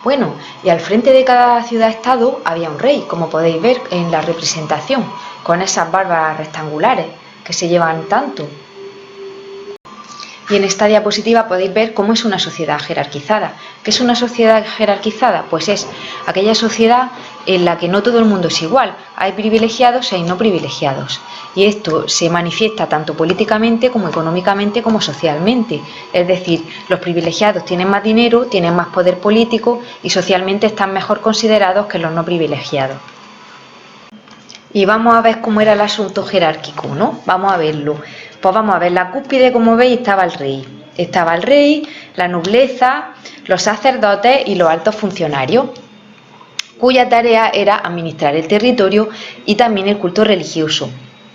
Bueno, y al frente de cada ciudad-estado había un rey, como podéis ver en la representación, con esas barbas rectangulares que se llevan tanto. Y en esta diapositiva podéis ver cómo es una sociedad jerarquizada. ¿Qué es una sociedad jerarquizada? Pues es aquella sociedad en la que no todo el mundo es igual. Hay privilegiados y hay no privilegiados. Y esto se manifiesta tanto políticamente como económicamente como socialmente. Es decir, los privilegiados tienen más dinero, tienen más poder político y socialmente están mejor considerados que los no privilegiados. Y vamos a ver cómo era el asunto jerárquico, ¿no? Vamos a verlo. Pues vamos a ver, la cúspide, como veis, estaba el rey. Estaba el rey, la nobleza, los sacerdotes y los altos funcionarios, cuya tarea era administrar el territorio y también el culto religioso,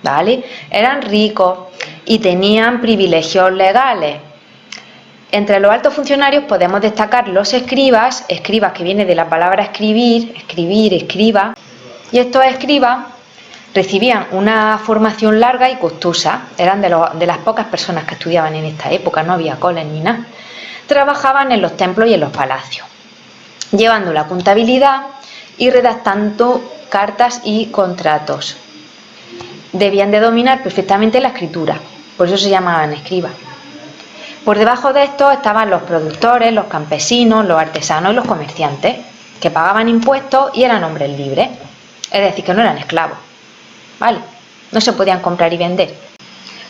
¿vale? Eran ricos y tenían privilegios legales. Entre los altos funcionarios podemos destacar los escribas, escribas que viene de la palabra escribir, escriba, y estos escribas recibían una formación larga y costosa, eran de las pocas personas que estudiaban en esta época, no había coles ni nada. Trabajaban en los templos y en los palacios, llevando la contabilidad y redactando cartas y contratos. Debían de dominar perfectamente la escritura, por eso se llamaban escribas. Por debajo de estos estaban los productores, los campesinos, los artesanos y los comerciantes, que pagaban impuestos y eran hombres libres, es decir, que no eran esclavos. ¿Vale? No se podían comprar y vender.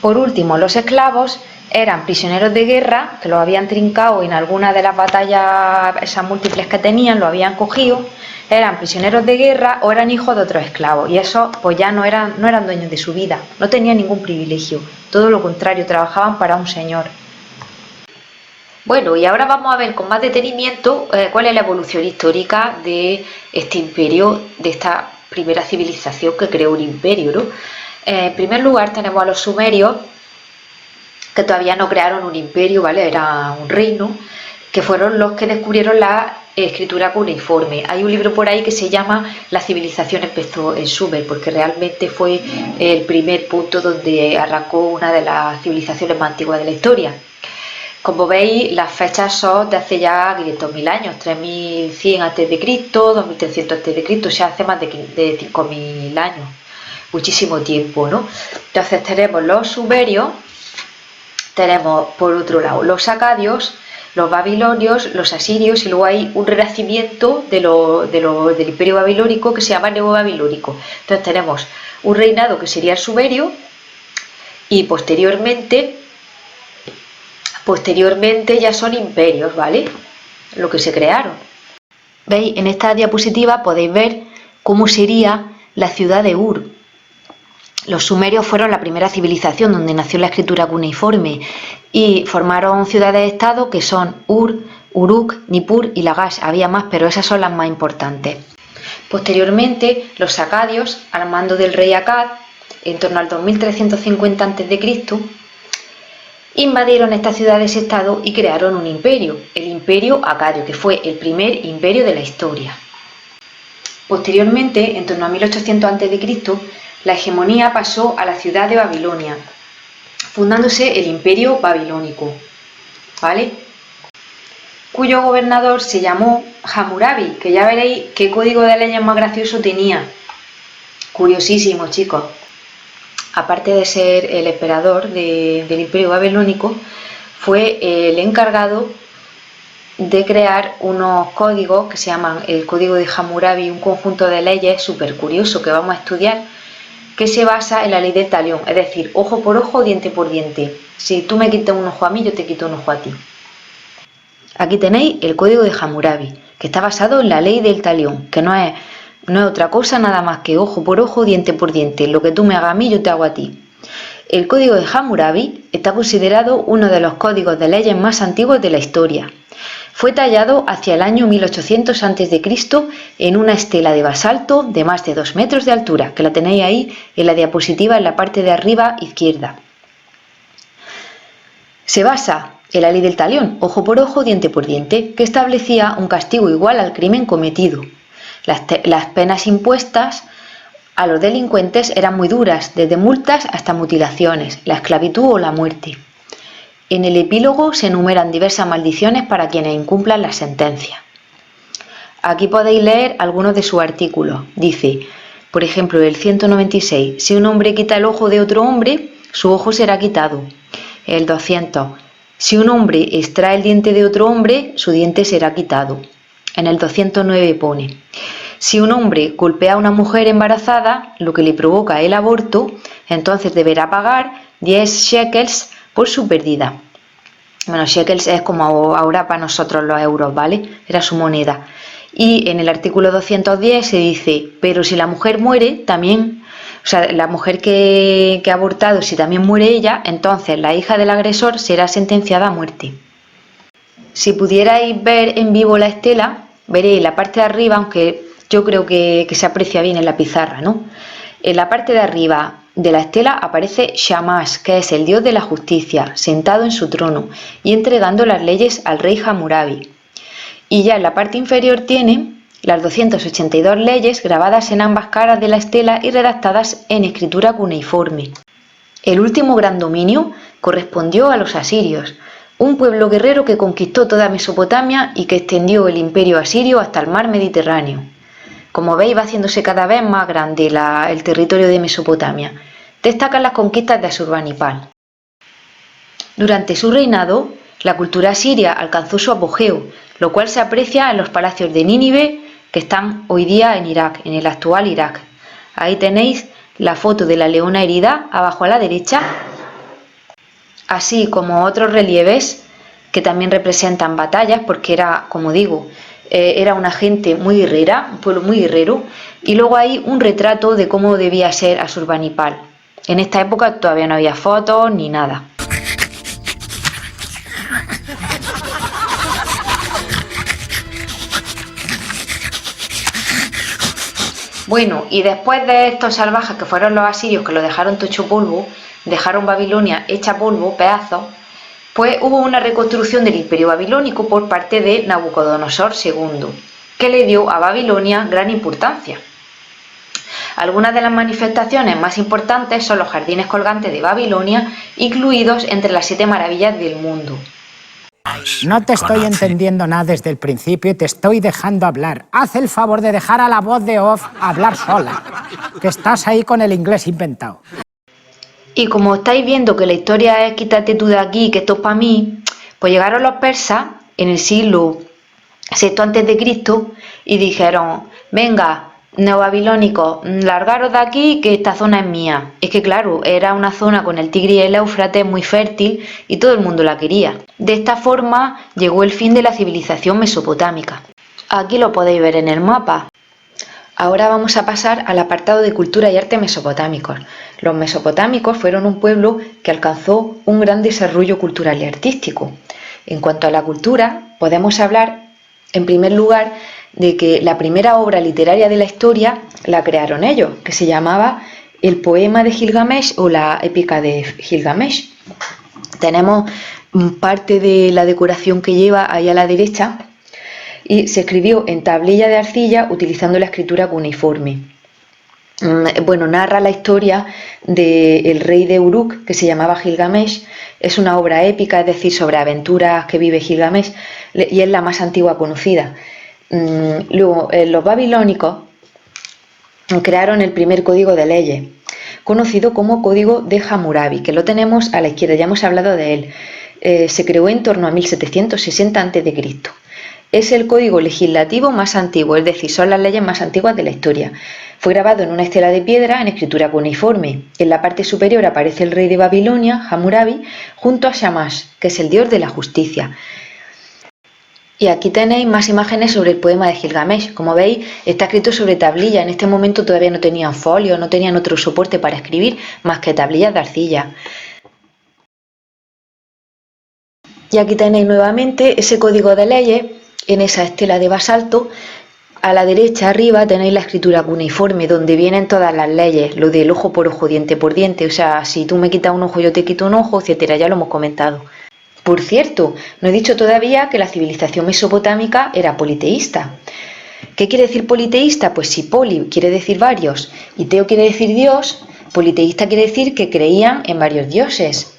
Por último, los esclavos eran prisioneros de guerra, que los habían trincado en alguna de las batallas, esas múltiples que tenían, lo habían cogido, eran prisioneros de guerra o eran hijos de otros esclavos, y esos pues ya no eran dueños de su vida, no tenían ningún privilegio, todo lo contrario, trabajaban para un señor. Bueno, y ahora vamos a ver con más detenimiento cuál es la evolución histórica de este imperio, de esta primera civilización que creó un imperio, ¿no? En primer lugar tenemos a los sumerios, que todavía no crearon un imperio, ¿vale? Era un reino, que fueron los que descubrieron la escritura cuneiforme. Hay un libro por ahí que se llama La civilización empezó en Sumer, porque realmente fue el primer punto donde arrancó una de las civilizaciones más antiguas de la historia. Como veis, las fechas son de hace ya 500.000 años, 3100 a.C., 2300 a.C., o sea, hace más de 5000 años, muchísimo tiempo, ¿no? Entonces tenemos los sumerios, tenemos por otro lado los acadios, los babilonios, los asirios, y luego hay un renacimiento del imperio babilónico que se llama neobabilónico. Entonces tenemos un reinado que sería el sumerio y posteriormente ya son imperios, ¿vale? Lo que se crearon. ¿Veis? En esta diapositiva podéis ver cómo sería la ciudad de Ur. Los sumerios fueron la primera civilización donde nació la escritura cuneiforme y formaron ciudades-estado que son Ur, Uruk, Nippur y Lagash. Había más, pero esas son las más importantes. Posteriormente, los acadios, al mando del rey Acad, en torno al 2350 a.C., invadieron estas ciudades-estado y crearon un imperio, el imperio acadio, que fue el primer imperio de la historia. Posteriormente, en torno a 1800 a.C., la hegemonía pasó a la ciudad de Babilonia, fundándose el imperio babilónico, ¿vale? Cuyo gobernador se llamó Hammurabi, que ya veréis qué código de leyes más gracioso tenía. Curiosísimo, chicos. Aparte de ser el emperador del imperio babilónico, fue el encargado de crear unos códigos que se llaman el código de Hammurabi, un conjunto de leyes súper curioso que vamos a estudiar, que se basa en la ley del talión, es decir, ojo por ojo, diente por diente. Si tú me quitas un ojo a mí, yo te quito un ojo a ti. Aquí tenéis el código de Hammurabi, que está basado en la ley del talión, que no es otra cosa nada más que ojo por ojo, diente por diente. Lo que tú me hagas a mí, yo te hago a ti. El código de Hammurabi está considerado uno de los códigos de leyes más antiguos de la historia. Fue tallado hacia el año 1800 a.C. en una estela de basalto de más de 2 metros de altura, que la tenéis ahí en la diapositiva en la parte de arriba izquierda. Se basa en la ley del talión, ojo por ojo, diente por diente, que establecía un castigo igual al crimen cometido. Las penas impuestas a los delincuentes eran muy duras, desde multas hasta mutilaciones, la esclavitud o la muerte. En el epílogo se enumeran diversas maldiciones para quienes incumplan la sentencia. Aquí podéis leer algunos de sus artículos. Dice, por ejemplo, el 196, si un hombre quita el ojo de otro hombre, su ojo será quitado. El 200, si un hombre extrae el diente de otro hombre, su diente será quitado. En el 209 pone, si un hombre golpea a una mujer embarazada, lo que le provoca el aborto, entonces deberá pagar 10 shekels por su pérdida. Bueno, shekels es como ahora para nosotros los euros, ¿vale? Era su moneda. Y en el artículo 210 se dice, pero si la mujer muere, también, o sea, la mujer que ha abortado, si también muere ella, entonces la hija del agresor será sentenciada a muerte. Si pudierais ver en vivo la estela, veréis la parte de arriba, aunque yo creo que se aprecia bien en la pizarra, ¿no? En la parte de arriba de la estela aparece Shamash, que es el dios de la justicia, sentado en su trono y entregando las leyes al rey Hammurabi. Y ya en la parte inferior tiene las 282 leyes grabadas en ambas caras de la estela y redactadas en escritura cuneiforme. El último gran dominio correspondió a los asirios, un pueblo guerrero que conquistó toda Mesopotamia y que extendió el imperio asirio hasta el mar Mediterráneo. Como veis, va haciéndose cada vez más grande el territorio de Mesopotamia. Destacan las conquistas de Asurbanipal. Durante su reinado, la cultura asiria alcanzó su apogeo, lo cual se aprecia en los palacios de Nínive, que están hoy día en Irak, en el actual Irak. Ahí tenéis la foto de la leona herida, abajo a la derecha, así como otros relieves que también representan batallas, porque era, como digo, era una gente muy guerrera, un pueblo muy guerrero, y luego hay un retrato de cómo debía ser Asurbanipal. En esta época todavía no había fotos ni nada. Bueno, y después de estos salvajes que fueron los asirios que lo dejaron todo hecho polvo, dejaron Babilonia hecha polvo, pedazos, pues hubo una reconstrucción del imperio babilónico por parte de Nabucodonosor II, que le dio a Babilonia gran importancia. Algunas de las manifestaciones más importantes son los jardines colgantes de Babilonia, incluidos entre las 7 maravillas del mundo. No te estoy entendiendo nada desde el principio y te estoy dejando hablar. Haz el favor de dejar a la voz de off hablar sola, que estás ahí con el inglés inventado. Y como estáis viendo que la historia es quítate tú de aquí, que esto es para mí, pues llegaron los persas en el siglo VI a.C. y dijeron, venga, neobabilónicos, largaros de aquí que esta zona es mía. Es que claro, era una zona con el Tigris y el Éufrates muy fértil y todo el mundo la quería. De esta forma llegó el fin de la civilización mesopotámica. Aquí lo podéis ver en el mapa. Ahora vamos a pasar al apartado de cultura y arte mesopotámicos. Los mesopotámicos fueron un pueblo que alcanzó un gran desarrollo cultural y artístico. En cuanto a la cultura, podemos hablar, en primer lugar, de que la primera obra literaria de la historia la crearon ellos, que se llamaba el poema de Gilgamesh o la épica de Gilgamesh. Tenemos parte de la decoración que lleva ahí a la derecha y se escribió en tablilla de arcilla utilizando la escritura cuneiforme. Bueno, narra la historia del rey de Uruk, que se llamaba Gilgamesh. Es una obra épica, es decir, sobre aventuras que vive Gilgamesh, y es la más antigua conocida. Luego, los babilónicos crearon el primer código de leyes, conocido como Código de Hammurabi, que lo tenemos a la izquierda, ya hemos hablado de él. Se creó en torno a 1760 a.C. Es el código legislativo más antiguo, es decir, son las leyes más antiguas de la historia. Fue grabado en una estela de piedra en escritura cuneiforme. En la parte superior aparece el rey de Babilonia, Hammurabi, junto a Shamash, que es el dios de la justicia. Y aquí tenéis más imágenes sobre el poema de Gilgamesh. Como veis, está escrito sobre tablilla. En este momento todavía no tenían folio, no tenían otro soporte para escribir más que tablillas de arcilla. Y aquí tenéis nuevamente ese código de leyes en esa estela de basalto. A la derecha arriba tenéis la escritura cuneiforme, donde vienen todas las leyes, lo del ojo por ojo, diente por diente. O sea, si tú me quitas un ojo, yo te quito un ojo, etcétera. Ya lo hemos comentado. Por cierto, no he dicho todavía que la civilización mesopotámica era politeísta. ¿Qué quiere decir politeísta? Pues si poli quiere decir varios y teo quiere decir Dios, politeísta quiere decir que creían en varios dioses.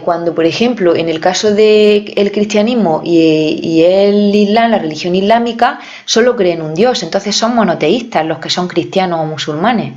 Cuando, por ejemplo, en el caso del cristianismo y el Islam, la religión islámica, solo creen un Dios, entonces son monoteístas los que son cristianos o musulmanes.